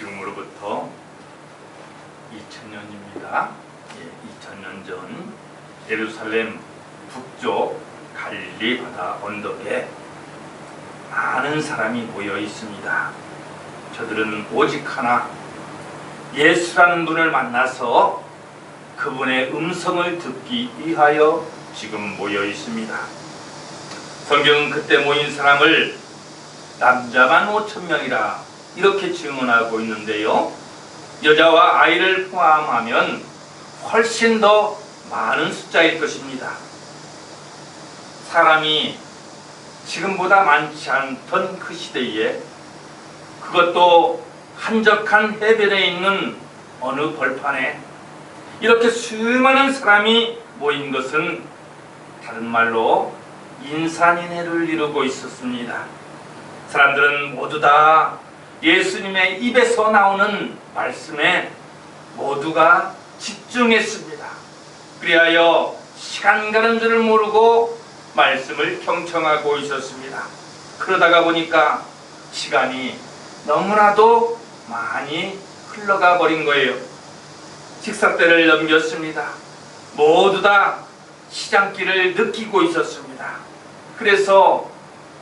지금으로부터 2000년입니다. 2000년 전 예루살렘 북쪽 갈릴리 바다 언덕에 많은 사람이 모여 있습니다. 저들은 오직 하나, 예수라는 분을 만나서 그분의 음성을 듣기 위하여 지금 모여 있습니다. 성경은 그때 모인 사람을 남자만 5,000명이라 이렇게 증언하고 있는데요, 여자와 아이를 포함하면 훨씬 더 많은 숫자일 것입니다. 사람이 지금보다 많지 않던 그 시대에, 그것도 한적한 해변에 있는 어느 벌판에 이렇게 수많은 사람이 모인 것은 다른 말로 인산인해를 이루고 있었습니다. 사람들은 모두 다 예수님의 입에서 나오는 말씀에 모두가 집중했습니다. 그리하여 시간 가는 줄을 모르고 말씀을 경청하고 있었습니다. 그러다가 보니까 시간이 너무나도 많이 흘러가 버린 거예요. 식사때를 넘겼습니다. 모두 다 시장길을 느끼고 있었습니다. 그래서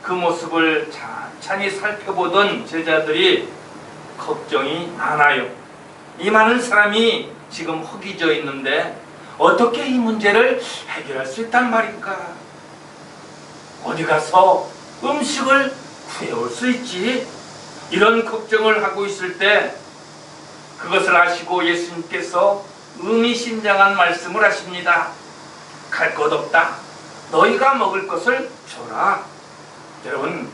그 모습을 찬찬히 살펴보던 제자들이 걱정이 많아요. 이 많은 사람이 지금 허기져 있는데 어떻게 이 문제를 해결할 수 있단 말인가? 어디 가서 음식을 구해올 수 있지? 이런 걱정을 하고 있을 때 그것을 아시고 예수님께서 의미심장한 말씀을 하십니다. 갈 것 없다. 너희가 먹을 것을 줘라. 여러분,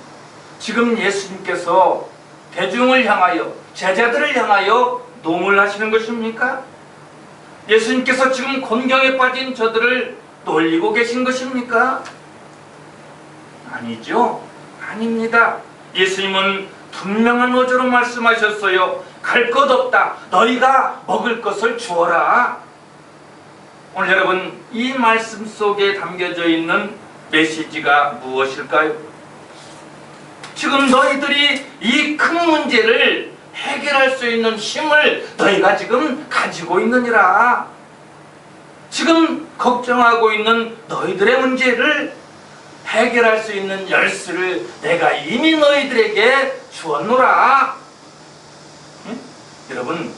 지금 예수님께서 대중을 향하여, 제자들을 향하여 농을하시는 것입니까? 예수님께서 지금 곤경에 빠진 저들을 놀리고 계신 것입니까? 아니죠. 아닙니다. 예수님은 분명한 어조로 말씀하셨어요. 갈 것 없다. 너희가 먹을 것을 주어라. 오늘 여러분, 이 말씀 속에 담겨져 있는 메시지가 무엇일까요? 지금 너희들이 이 큰 문제를 해결할 수 있는 힘을 너희가 지금 가지고 있느니라. 지금 걱정하고 있는 너희들의 문제를 해결할 수 있는 열쇠를 내가 이미 너희들에게 주었노라. 응? 여러분,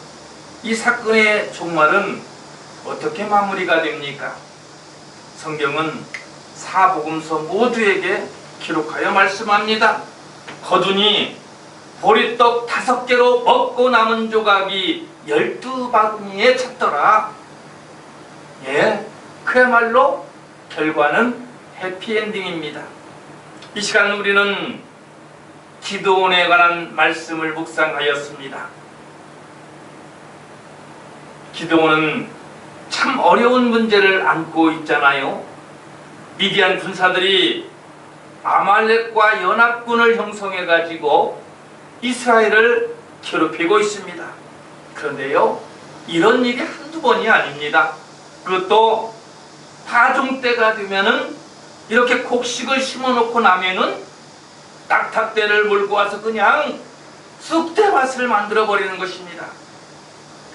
이 사건의 종말은 어떻게 마무리가 됩니까? 성경은 사복음서 모두에게 기록하여 말씀합니다. 거두니 보리떡 5개로 먹고 남은 조각이 12바구니에 찼더라. 그야말로 결과는 해피엔딩입니다. 이 시간 우리는 기드온에 관한 말씀을 묵상하였습니다. 기드온은 참 어려운 문제를 안고 있잖아요. 미디안 군사들이 아말렉과 연합군을 형성해 가지고 이스라엘을 괴롭히고 있습니다. 그런데요, 이런 일이 한두 번이 아닙니다. 그것도 파종 때가 되면은 이렇게 곡식을 심어놓고 나면은 딱딱대를 몰고 와서 그냥 쑥대밭을 만들어버리는 것입니다.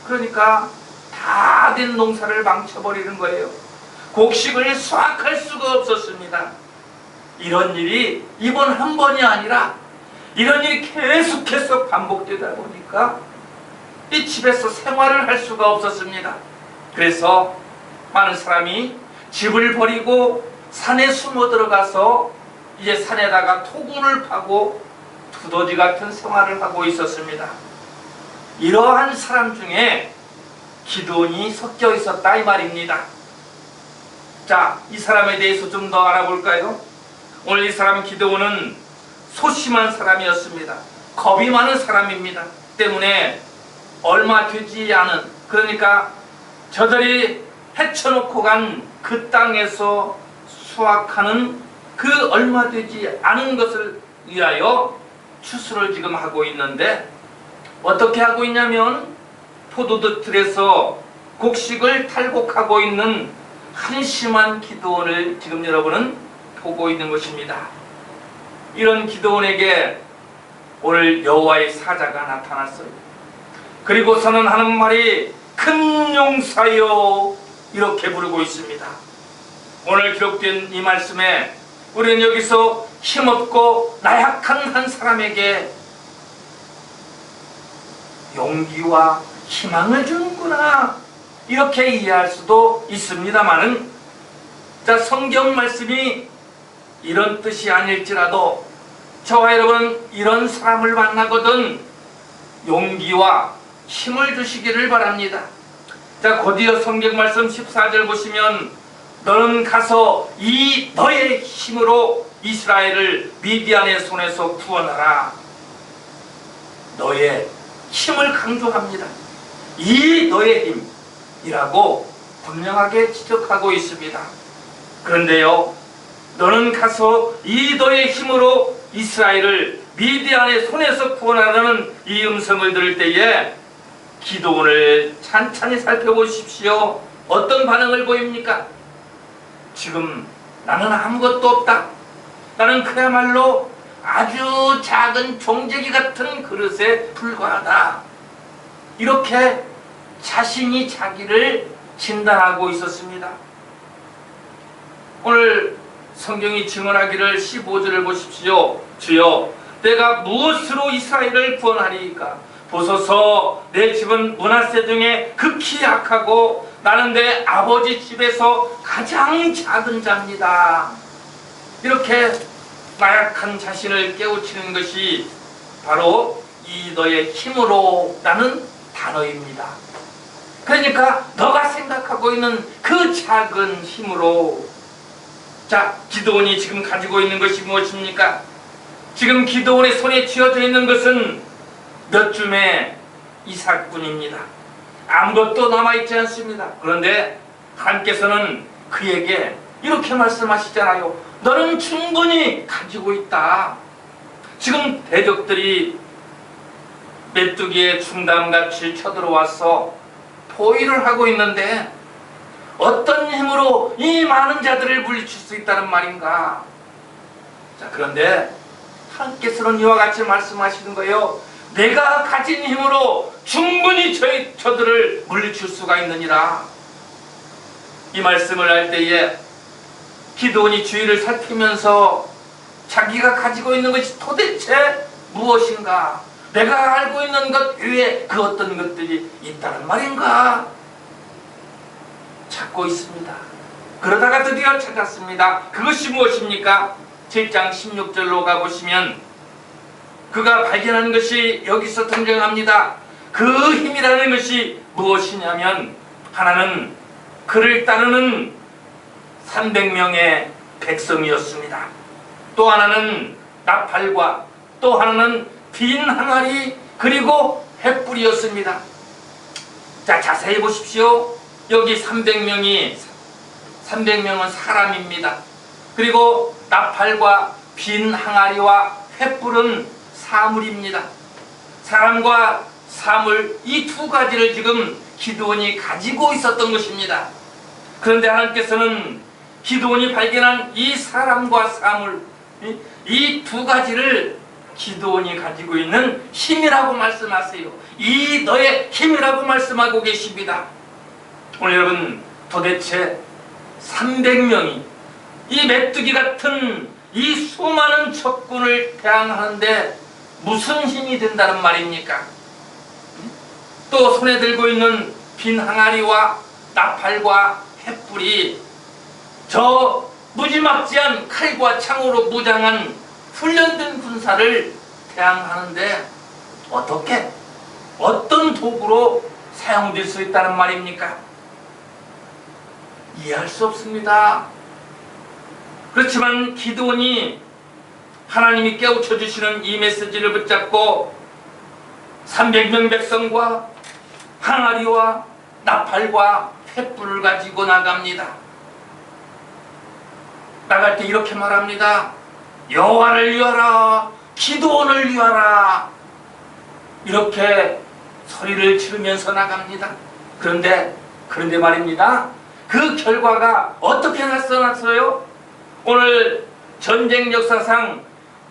그러니까 다 된 농사를 망쳐버리는 거예요. 곡식을 수확할 수가 없었습니다. 이런 일이 이번 한 번이 아니라 이런 일이 계속해서 반복되다 보니까 이 집에서 생활을 할 수가 없었습니다. 그래서 많은 사람이 집을 버리고 산에 숨어 들어가서 이제 산에다가 토군을 파고 두더지 같은 생활을 하고 있었습니다. 이러한 사람 중에 기드온이 섞여 있었다 이 말입니다. 자, 이 사람에 대해서 좀 더 알아볼까요? 오늘 이 사람 기드온은 소심한 사람이었습니다. 겁이 많은 사람입니다. 때문에 얼마 되지 않은, 그러니까 저들이 헤쳐놓고 간 그 땅에서 수확하는 그 얼마 되지 않은 것을 위하여 추수를 지금 하고 있는데, 어떻게 하고 있냐면 포도들에서 곡식을 탈곡하고 있는 한심한 기드온을 지금 여러분은 보고 있는 것입니다. 이런 기드온에게 오늘 여호와의 사자가 나타났어요. 그리고서는 하는 말이 큰 용사여 이렇게 부르고 있습니다. 오늘 기록된 이 말씀에 우리는 여기서 힘없고 나약한 한 사람에게 용기와 희망을 주는구나 이렇게 이해할 수도 있습니다만은, 자, 성경 말씀이 이런 뜻이 아닐지라도 저와 여러분 이런 사람을 만나거든 용기와 힘을 주시기를 바랍니다. 자, 곧이어 성경 말씀 14절 보시면 너는 가서 이 너의 힘으로 이스라엘을 미디안의 손에서 구원하라. 너의 힘을 강조합니다. 이 너의 힘이라고 분명하게 지적하고 있습니다. 그런데요, 너는 가서 이 너의 힘으로 이스라엘을 미디안의 손에서 구원하라는 이 음성을 들을 때에 기도원을 찬찬히 살펴보십시오. 어떤 반응을 보입니까? 지금 나는 아무것도 없다. 나는 그야말로 아주 작은 종재기 같은 그릇에 불과하다. 이렇게 자신이 자기를 진단하고 있었습니다. 오늘 성경이 증언하기를 15절을 보십시오. 주여, 내가 무엇으로 이스라엘을 구원하리이까? 보소서, 내 집은 므낫세 중에 극히 약하고 나는 내 아버지 집에서 가장 작은 자입니다. 이렇게 나약한 자신을 깨우치는 것이 바로 이 너의 힘으로 라는 단어입니다. 그러니까 너가 생각하고 있는 그 작은 힘으로, 자, 기드온이 지금 가지고 있는 것이 무엇입니까? 지금 기드온의 손에 쥐어져 있는 것은 몇 줌의 이삭뿐입니다. 아무것도 남아있지 않습니다. 그런데 하나님께서는 그에게 이렇게 말씀하시잖아요. 너는 충분히 가지고 있다. 지금 대적들이 메뚜기의 충담같이 쳐들어와서 포위를 하고 있는데 어떤 힘으로 이 많은 자들을 물리칠 수 있다는 말인가? 자, 그런데 하나님께서는 이와 같이 말씀하시는 거예요. 내가 가진 힘으로 충분히 저들을 물리칠 수가 있느니라. 이 말씀을 할 때에 기드온이 주위를 살피면서 자기가 가지고 있는 것이 도대체 무엇인가? 내가 알고 있는 것 외에 그 어떤 것들이 있다는 말인가? 찾고 있습니다. 그러다가 드디어 찾았습니다. 그것이 무엇입니까? 7장 16절로 가보시면 그가 발견하는 것이 여기서 등장합니다. 그 힘이라는 것이 무엇이냐면, 하나는 그를 따르는 300명의 백성이었습니다. 또 하나는 나팔과 또 하나는 빈 항아리 그리고 횃불이었습니다. 자, 자세히 보십시오. 여기 300명은 사람입니다. 그리고 나팔과 빈 항아리와 횃불은 사물입니다. 사람과 사물, 이 두 가지를 지금 기드온이 가지고 있었던 것입니다. 그런데 하나님께서는 기드온이 발견한 이 사람과 사물, 이 두 가지를 기드온이 가지고 있는 힘이라고 말씀하세요. 이 너의 힘이라고 말씀하고 계십니다. 오늘 여러분, 도대체 300명이 이 메뚜기 같은 이 수많은 적군을 대항하는데 무슨 힘이 된다는 말입니까? 또 손에 들고 있는 빈 항아리와 나팔과 횃불이 저 무지막지한 칼과 창으로 무장한 훈련된 군사를 대항하는데 어떻게, 어떤 도구로 사용될 수 있다는 말입니까? 이해할 수 없습니다. 그렇지만 기드온이 하나님이 깨우쳐 주시는 이 메시지를 붙잡고 300명 백성과 항아리와 나팔과 횃불을 가지고 나갑니다. 나갈 때 이렇게 말합니다. 여호와를 위하라, 기드온을 위하라. 이렇게 소리를 지르면서 나갑니다. 그런데 말입니다. 그 결과가 어떻게 나타났어요? 오늘 전쟁 역사상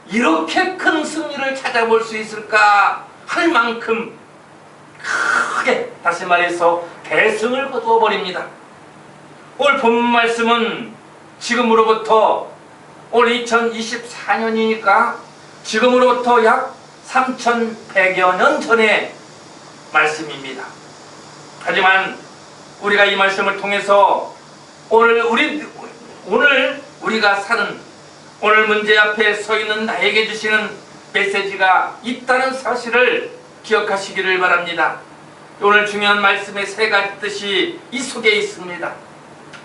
이렇게 큰 승리를 찾아볼 수 있을까 할 만큼 크게 다시 말해서 대승을 거두어 버립니다. 오늘 본문 말씀은 지금으로부터 올 2024년이니까 지금으로부터 약 3100여 년 전의 말씀입니다. 하지만 우리가 이 말씀을 통해서 오늘 우리가 사는 오늘 문제 앞에 서 있는 나에게 주시는 메시지가 있다는 사실을 기억하시기를 바랍니다. 오늘 중요한 말씀의 세 가지 뜻이 이 속에 있습니다.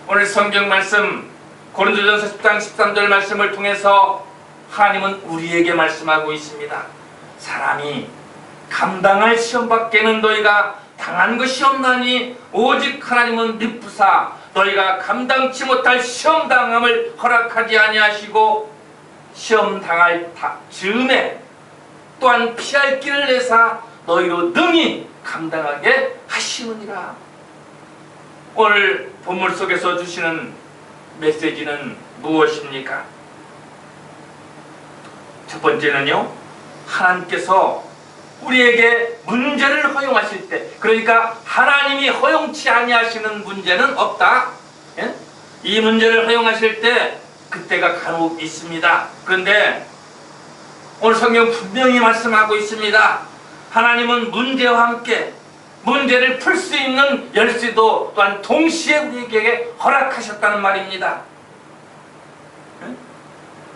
오늘 성경 말씀 고린도전서 10장 13절 말씀을 통해서 하나님은 우리에게 말씀하고 있습니다. 사람이 감당할 시험 밖에는 너희가 당한 것이 없나니 오직 하나님은 미쁘사 너희가 감당치 못할 시험 당함을 허락하지 아니하시고 시험 당할 즈음에 또한 피할 길을 내사 너희로 능히 감당하게 하시느니라. 오늘 본문 속에서 주시는 메시지는 무엇입니까? 첫 번째는요, 하나님께서 우리에게 문제를 허용하실 때, 그러니까 하나님이 허용치 아니하시는 문제는 없다. 예? 이 문제를 허용하실 때 그때가 간혹 있습니다. 그런데 오늘 성경 분명히 말씀하고 있습니다. 하나님은 문제와 함께 문제를 풀 수 있는 열쇠도 또한 동시에 우리에게 허락하셨다는 말입니다.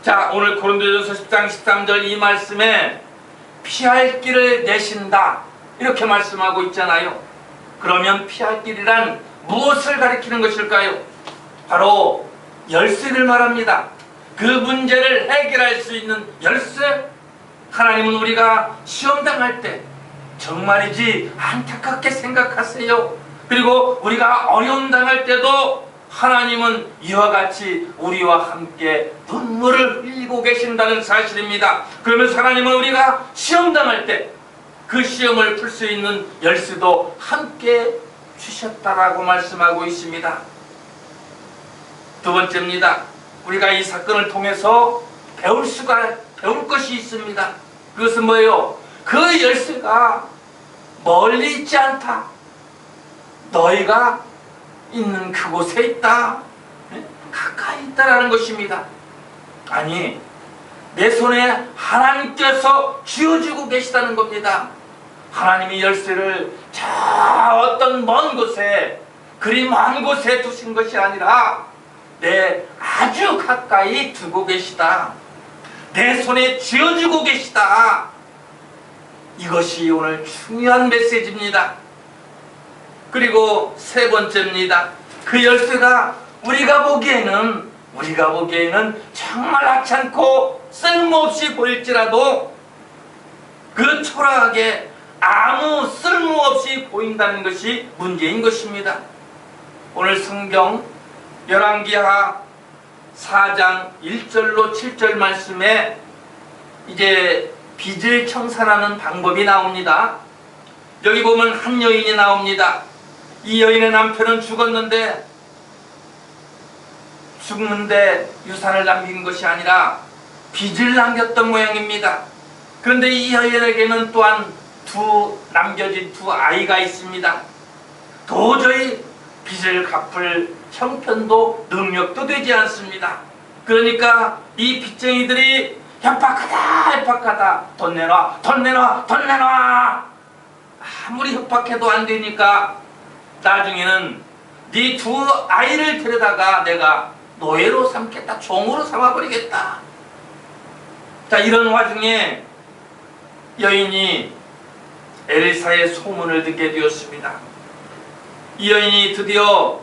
자, 오늘 고린도전서 10장 13절 이 말씀에 피할 길을 내신다 이렇게 말씀하고 있잖아요. 그러면 피할 길이란 무엇을 가리키는 것일까요? 바로 열쇠를 말합니다. 그 문제를 해결할 수 있는 열쇠. 하나님은 우리가 시험당할 때 정말이지 안타깝게 생각하세요. 그리고 우리가 어려움 당할 때도 하나님은 이와 같이 우리와 함께 눈물을 흘리고 계신다는 사실입니다. 그러면서 하나님은 우리가 시험당할 때 그 시험을 풀 수 있는 열쇠도 함께 주셨다라고 말씀하고 있습니다. 두 번째입니다. 우리가 이 사건을 통해서 배울 것이 있습니다. 그것은 뭐예요? 그 열쇠가 멀리 있지 않다. 너희가 있는 그곳에 있다. 가까이 있다라는 것입니다. 아니, 내 손에 하나님께서 쥐어주고 계시다는 겁니다. 하나님이 열쇠를 저 어떤 먼 곳에, 그리 먼 곳에 두신 것이 아니라 내 아주 가까이 두고 계시다. 내 손에 쥐어주고 계시다. 이것이 오늘 중요한 메시지입니다. 그리고 세 번째입니다. 그 열쇠가 우리가 보기에는 정말 하찮고 쓸모없이 보일지라도 그 초라하게 아무 쓸모없이 보인다는 것이 문제인 것입니다. 오늘 성경 열왕기하 4장 1절로 7절 말씀에 이제 빚을 청산하는 방법이 나옵니다. 여기 보면 한 여인이 나옵니다. 이 여인의 남편은 죽었는데 유산을 남긴 것이 아니라 빚을 남겼던 모양입니다. 그런데 이 여인에게는 또한 남겨진 두 아이가 있습니다. 도저히 빚을 갚을 형편도 능력도 되지 않습니다. 그러니까 이 빚쟁이들이 협박하다 돈 내놔 아무리 협박해도 안 되니까 나중에는 네 두 아이를 데려다가 내가 노예로 삼겠다, 종으로 삼아버리겠다. 자, 이런 와중에 여인이 엘리사의 소문을 듣게 되었습니다. 이 여인이 드디어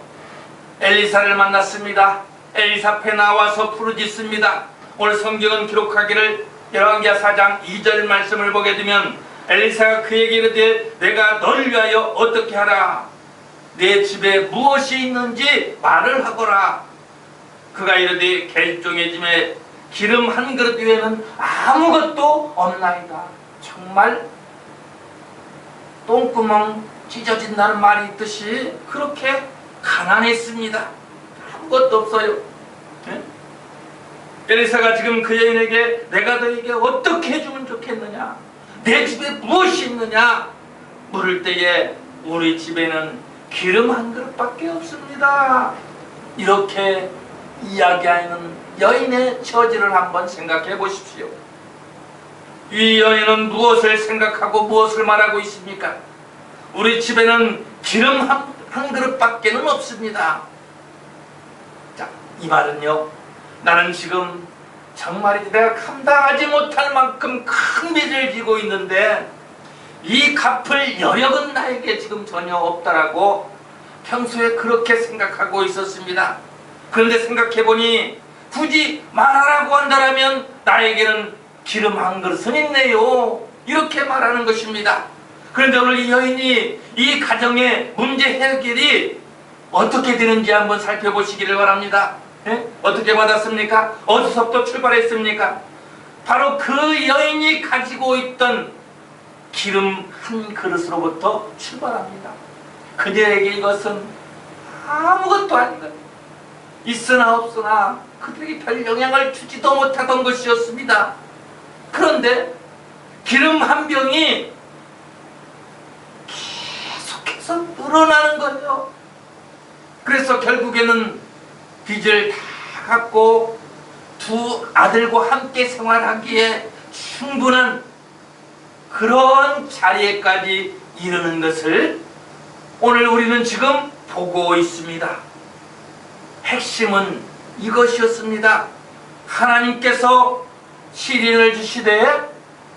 엘리사를 만났습니다. 엘리사 앞에 나와서 부르짖습니다. 오늘 성경은 기록하기를 열왕기하 4장 2절 말씀을 보게 되면 엘리사가 그에게 이르되 내가 널 위하여 어떻게 하라. 내 집에 무엇이 있는지 말을 하거라. 그가 이르되 겔종의 집에 기름 한 그릇 외에는 아무것도 없나이다. 정말 똥구멍 찢어진다는 말이 있듯이 그렇게 가난했습니다. 아무것도 없어요. 네? 엘리사가 지금 그 여인에게 내가 너에게 어떻게 해주면 좋겠느냐, 내 집에 무엇이 있느냐 물을 때에 우리 집에는 기름 한 그릇밖에 없습니다. 이렇게 이야기하는 여인의 처지를 한번 생각해 보십시오. 이 여인은 무엇을 생각하고 무엇을 말하고 있습니까? 우리 집에는 기름 한 그릇밖에는 없습니다. 자, 이 말은요, 나는 지금 정말이지 내가 감당하지 못할 만큼 큰 빚을 지고 있는데 이 갚을 여력은 나에게 지금 전혀 없다라고 평소에 그렇게 생각하고 있었습니다. 그런데 생각해보니 굳이 말하라고 한다면 나에게는 기름 한 그릇은 있네요. 이렇게 말하는 것입니다. 그런데 오늘 이 여인이 이 가정의 문제 해결이 어떻게 되는지 한번 살펴보시기를 바랍니다. 어떻게 받았습니까? 어디서부터 출발했습니까? 바로 그 여인이 가지고 있던 기름 한 그릇으로부터 출발합니다. 그녀에게 이것은 아무것도 아닌 것, 있으나 없으나 그들에게 별 영향을 주지도 못하던 것이었습니다. 그런데 기름 한 병이 계속해서 늘어나는 거예요. 그래서 결국에는 빚을 다 갚고 두 아들과 함께 생활하기에 충분한 그런 자리에까지 이르는 것을 오늘 우리는 지금 보고 있습니다. 핵심은 이것이었습니다. 하나님께서 시련을 주시되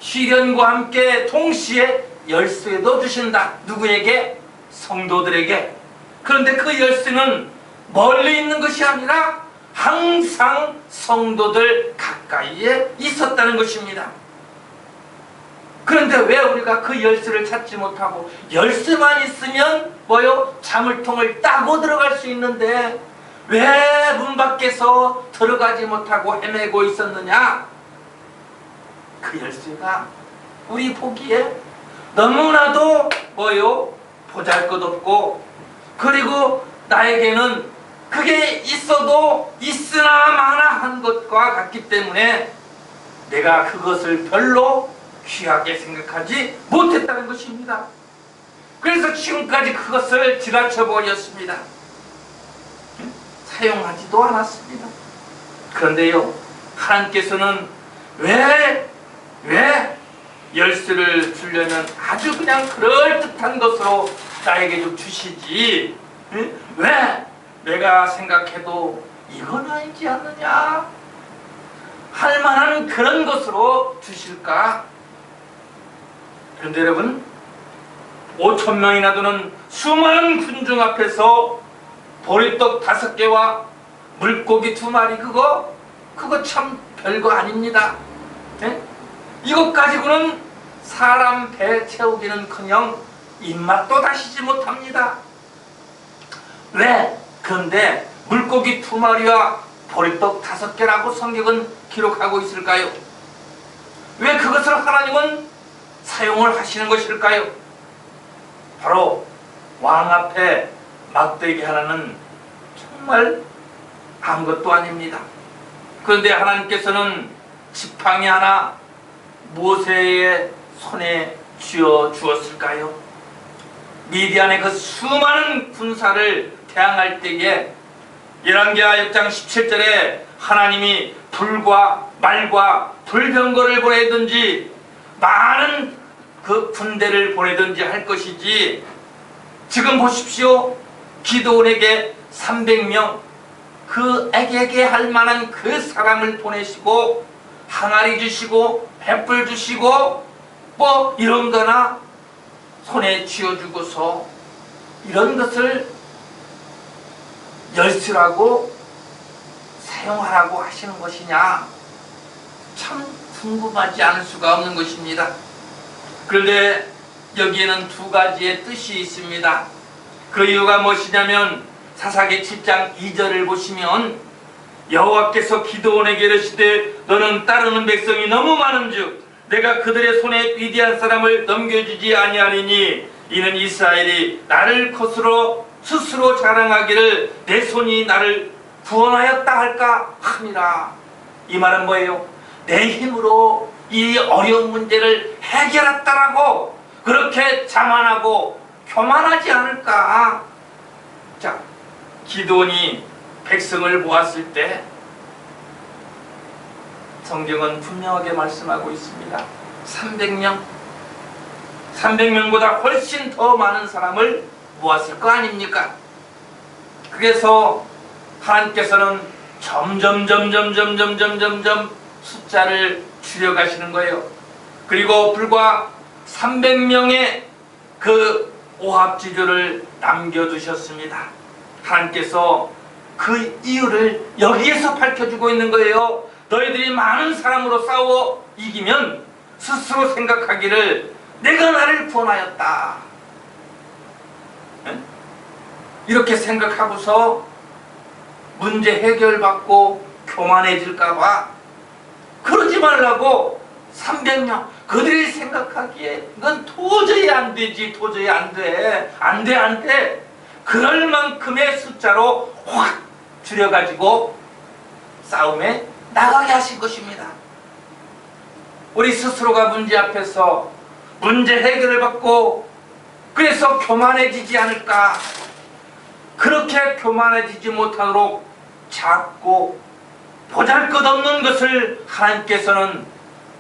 시련과 함께 동시에 열쇠도 주신다. 누구에게? 성도들에게. 그런데 그 열쇠는 멀리 있는 것이 아니라 항상 성도들 가까이에 있었다는 것입니다. 그런데 왜 우리가 그 열쇠를 찾지 못하고 열쇠만 있으면 뭐요? 자물통을 따고 들어갈 수 있는데 왜 문 밖에서 들어가지 못하고 헤매고 있었느냐? 그 열쇠가 우리 보기에 너무나도 뭐요? 보잘것없고 그리고 나에게는 그게 있어도 있으나 마나 한 것과 같기 때문에 내가 그것을 별로 귀하게 생각하지 못했다는 것입니다. 그래서 지금까지 그것을 지나쳐 버렸습니다. 사용하지도 않았습니다. 그런데요, 하나님께서는 왜 열쇠를 주려면 아주 그냥 그럴듯한 것으로 나에게 좀 주시지, 왜 내가 생각해도 이건 아니지 않느냐 할 만한 그런 것으로 주실까? 그런데 여러분, 5,000명이나 되는 수많은 군중 앞에서 보리떡 5개와 물고기 2마리 그거 참 별거 아닙니다. 이것 가지고는 사람 배 채우기는커녕 입맛도 다시지 못합니다. 왜? 그런데 물고기 2마리와 보리떡 5개라고 성경은 기록하고 있을까요? 왜 그것을 하나님은 사용을 하시는 것일까요? 바로 왕 앞에 막대기 하나는 정말 아무것도 아닙니다. 그런데 하나님께서는 지팡이 하나 모세의 손에 쥐어 주었을까요? 미디안의 그 수많은 군사를 대항할 때에 열왕기하 6장 17절에 하나님이 불과 말과 불병거를 보내든지 많은 그 군대를 보내든지 할 것이지, 지금 보십시오. 기드온에게 300명 그에게 할 만한 그 사람을 보내시고 항아리 주시고 횃불 주시고 뭐 이런 거나 손에 쥐어주고서 이런 것을 열쇠라고 사용하라고 하시는 것이냐, 참 궁금하지 않을 수가 없는 것입니다. 그런데 여기에는 2가지의 뜻이 있습니다. 그 이유가 무엇이냐면 사사기 7장 2절을 보시면 여호와께서 기드온에게 이르시되 너는 따르는 백성이 너무 많은즉 내가 그들의 손에 미디안 사람을 넘겨주지 아니하리니 이는 이스라엘이 나를 스스로 자랑하기를 내 손이 나를 구원하였다 할까 함이라. 이 말은 뭐예요? 내 힘으로 이 어려운 문제를 해결했다라고 그렇게 자만하고 교만하지 않을까? 자, 기드온이 백성을 모았을 때 성경은 분명하게 말씀하고 있습니다. 300명보다 훨씬 더 많은 사람을 모았을 거 아닙니까? 그래서 하나님께서는 점점 숫자를 줄여가시는 거예요. 그리고 불과 300명의 그 오합지졸을 남겨두셨습니다. 하나님께서 그 이유를 여기에서 밝혀주고 있는 거예요. 너희들이 많은 사람으로 싸워 이기면 스스로 생각하기를 내가 나를 구원하였다, 이렇게 생각하고서 문제 해결받고 교만해질까봐 그러지 말라고. 300명 그들이 생각하기에 이건 도저히 안 되지, 도저히 안 돼, 안 돼. 그럴 만큼의 숫자로 확 줄여가지고 싸움에 나가게 하신 것입니다. 우리 스스로가 문제 앞에서 문제 해결을 받고 그래서 교만해지지 않을까? 그렇게 교만해지지 못하도록 작고 보잘것없는 것을 하나님께서는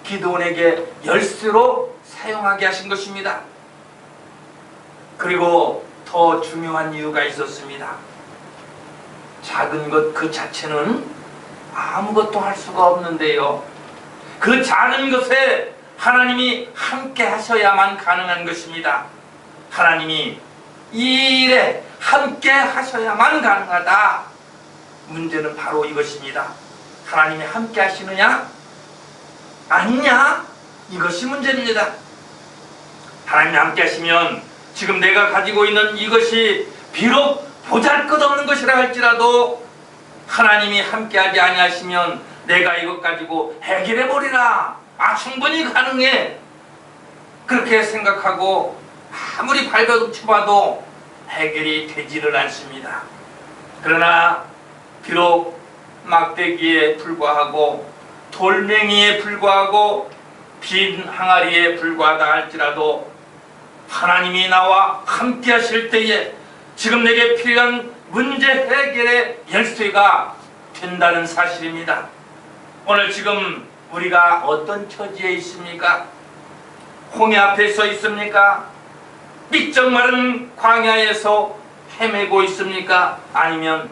기드온에게 열쇠로 사용하게 하신 것입니다. 그리고 더 중요한 이유가 있었습니다. 작은 것 그 자체는 아무것도 할 수가 없는데요, 그 작은 것에 하나님이 함께 하셔야만 가능한 것입니다. 하나님이 이 일에 함께 하셔야만 가능하다. 문제는 바로 이것입니다. 하나님이 함께 하시느냐 아니냐, 이것이 문제입니다. 하나님이 함께 하시면 지금 내가 가지고 있는 이것이 비록 보잘것없는 것이라 할지라도 하나님이 함께하지 아니하시면 내가 이것 가지고 해결해버리라, 충분히 가능해, 그렇게 생각하고 아무리 발버둥쳐봐도 해결이 되지를 않습니다. 그러나 비록 막대기에 불과하고 돌멩이에 불과하고 빈 항아리에 불과하다 할지라도 하나님이 나와 함께 하실 때에 지금 내게 필요한 문제 해결의 열쇠가 된다는 사실입니다. 오늘 지금 우리가 어떤 처지에 있습니까? 홍해 앞에 서 있습니까? 삐쩍 마른 광야에서 헤매고 있습니까? 아니면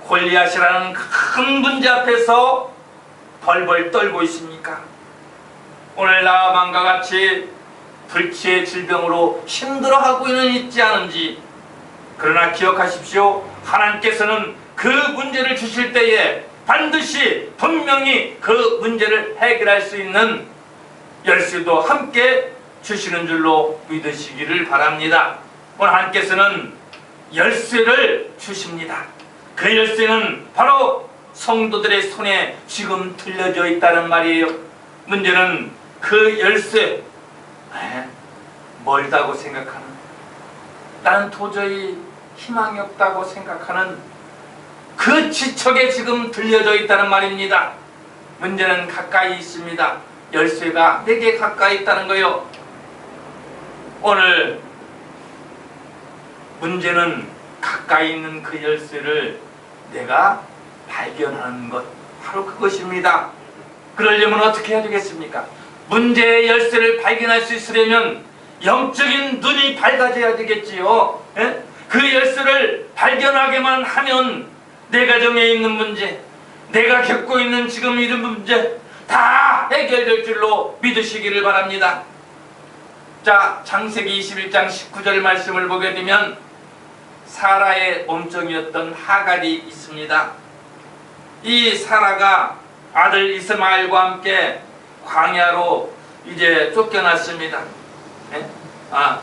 골리앗이라는 큰 문제 앞에서 벌벌 떨고 있습니까? 오늘 나아만과 같이 불치의 질병으로 힘들어하고 있지 않은지. 그러나 기억하십시오. 하나님께서는 그 문제를 주실 때에 반드시 분명히 그 문제를 해결할 수 있는 열쇠도 함께 주시는 줄로 믿으시기를 바랍니다. 오늘 하나님께서는 열쇠를 주십니다. 그 열쇠는 바로 성도들의 손에 지금 들려져 있다는 말이에요. 문제는 그 열쇠, 멀다고 생각하는, 나는 도저히 희망이 없다고 생각하는 그 지척에 지금 들려져 있다는 말입니다. 문제는 가까이 있습니다. 열쇠가 내게 가까이 있다는 거요. 오늘 문제는 가까이 있는 그 열쇠를 내가 발견하는 것, 바로 그것입니다. 그러려면 어떻게 해야 되겠습니까? 문제의 열쇠를 발견할 수 있으려면 영적인 눈이 밝아져야 되겠지요. 그 열쇠를 발견하게만 하면 내 가정에 있는 문제, 내가 겪고 있는 지금 이런 문제 다 해결될 줄로 믿으시기를 바랍니다. 자, 창세기 21장 19절 말씀을 보게 되면 사라의 몸종이었던 하갈이 있습니다. 이 사라가 아들 이스마엘과 함께 광야로 이제 쫓겨났습니다.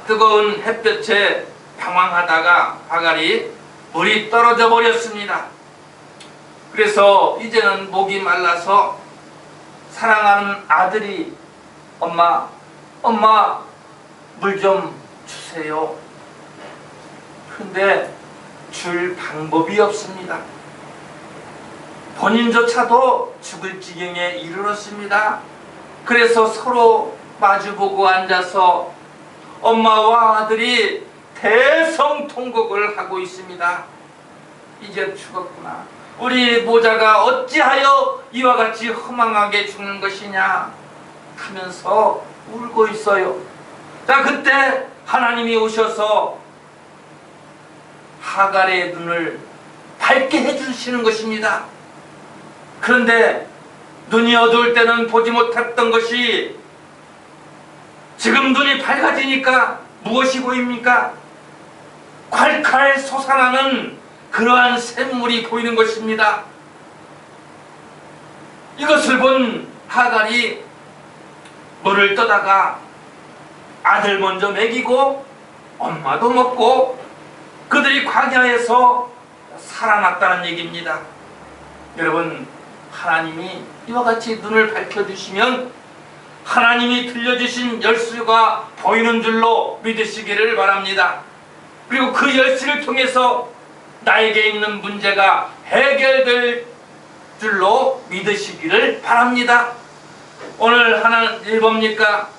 뜨거운 햇볕에 방황하다가 하갈이 물이 떨어져 버렸습니다. 그래서 이제는 목이 말라서 사랑하는 아들이 엄마 물 좀 주세요. 근데 줄 방법이 없습니다. 본인조차도 죽을 지경에 이르렀습니다. 그래서 서로 마주보고 앉아서 엄마와 아들이 대성통곡을 하고 있습니다. 이제 죽었구나. 우리 모자가 어찌하여 이와 같이 허망하게 죽는 것이냐 하면서 울고 있어요. 자, 그때 하나님이 오셔서 하갈의 눈을 밝게 해주시는 것입니다. 그런데 눈이 어두울 때는 보지 못했던 것이 지금 눈이 밝아지니까 무엇이 보입니까? 콸콸 솟아나는 그러한 샘물이 보이는 것입니다. 이것을 본 하갈이 물을 떠다가 아들 먼저 먹이고 엄마도 먹고 그들이 광야에서 살아났다는 얘기입니다. 여러분, 하나님이 이와 같이 눈을 밝혀주시면 하나님이 들려주신 열쇠가 보이는 줄로 믿으시기를 바랍니다. 그리고 그 열쇠를 통해서 나에게 있는 문제가 해결될 줄로 믿으시기를 바랍니다. 오늘 하나님 뭡니까?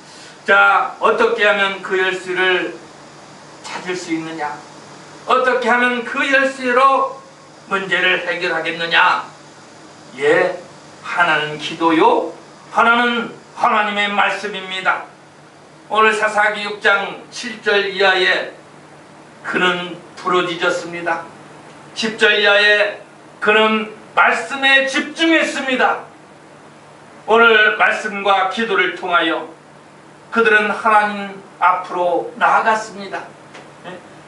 자, 어떻게 하면 그 열쇠를 찾을 수 있느냐? 어떻게 하면 그 열쇠로 문제를 해결하겠느냐? 예, 하나는 기도요, 하나는 하나님의 말씀입니다. 오늘 사사기 6장 7절 이하에 그는 부르짖었습니다. 10절 이하에 그는 말씀에 집중했습니다. 오늘 말씀과 기도를 통하여 그들은 하나님 앞으로 나아갔습니다.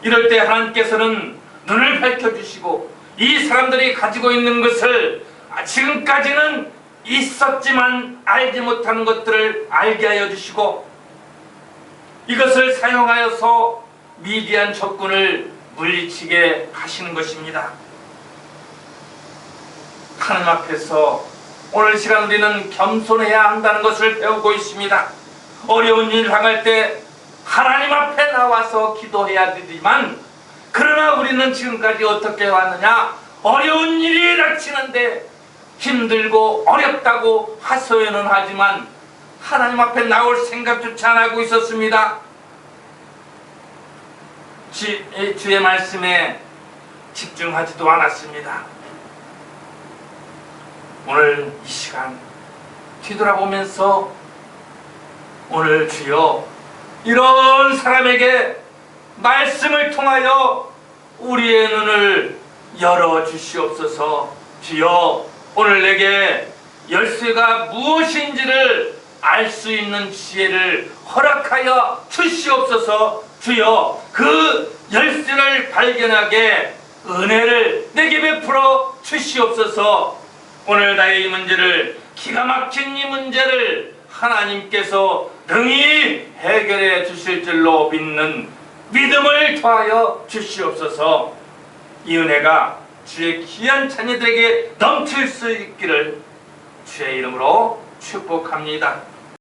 이럴 때 하나님께서는 눈을 밝혀주시고 이 사람들이 가지고 있는 것을 지금까지는 있었지만 알지 못하는 것들을 알게 하여 주시고 이것을 사용하여서 미디안 적군을 물리치게 하시는 것입니다. 하나님 앞에서 오늘 시간 우리는 겸손해야 한다는 것을 배우고 있습니다. 어려운 일을 당할 때 하나님 앞에 나와서 기도해야 되지만 그러나 우리는 지금까지 어떻게 왔느냐? 어려운 일이 닥치는데 힘들고 어렵다고 하소연은 하지만 하나님 앞에 나올 생각조차 안 하고 있었습니다. 주의 말씀에 집중하지도 않았습니다. 오늘 이 시간 뒤돌아보면서 오늘 주여 이런 사람에게 말씀을 통하여 우리의 눈을 열어주시옵소서. 주여 오늘 내게 열쇠가 무엇인지를 알 수 있는 지혜를 허락하여 주시옵소서. 주여 그 열쇠를 발견하게 은혜를 내게 베풀어 주시옵소서. 오늘 나의 이 문제를, 기가 막힌 이 문제를 하나님께서 능히 해결해 주실 줄로 믿는 믿음을 더하여 주시옵소서. 이 은혜가 주의 귀한 자녀들에게 넘칠 수 있기를 주의 이름으로 축복합니다.